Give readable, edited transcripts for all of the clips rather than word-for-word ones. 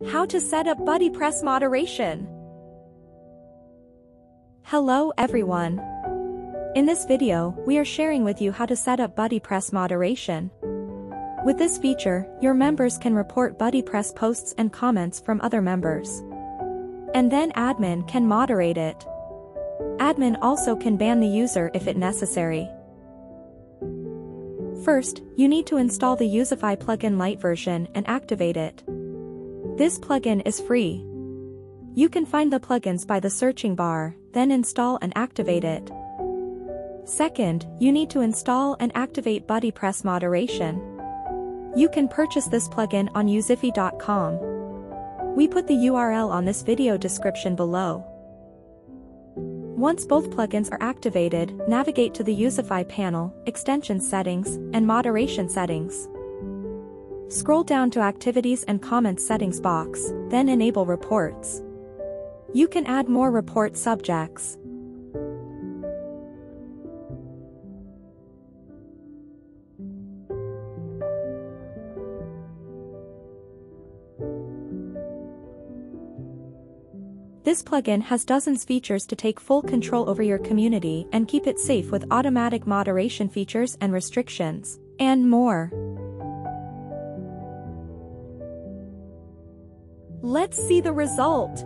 How to set up BuddyPress Moderation. Hello everyone. In this video, we are sharing with you how to set up BuddyPress Moderation. With this feature, your members can report BuddyPress posts and comments from other members. And then admin can moderate it. Admin also can ban the user if it necessary. First, you need to install the Youzify plugin Lite version and activate it. This plugin is free. You can find the plugins by the searching bar, then install and activate it. Second, you need to install and activate BuddyPress Moderation. You can purchase this plugin on Youzify.com. We put the URL on this video description below. Once both plugins are activated, navigate to the Youzify panel, Extension Settings, and Moderation Settings. Scroll down to Activities and Comments Settings box, then enable Reports. You can add more report subjects. This plugin has dozens of features to take full control over your community and keep it safe with automatic moderation features and restrictions, and more. Let's see the result.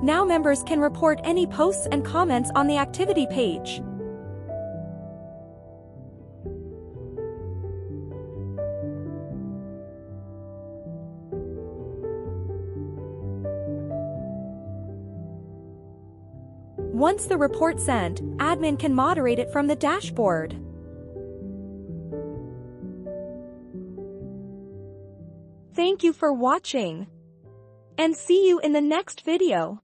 Now members can report any posts and comments on the activity page. Once the report's sent, admin can moderate it from the dashboard. Thank you for watching. And see you in the next video.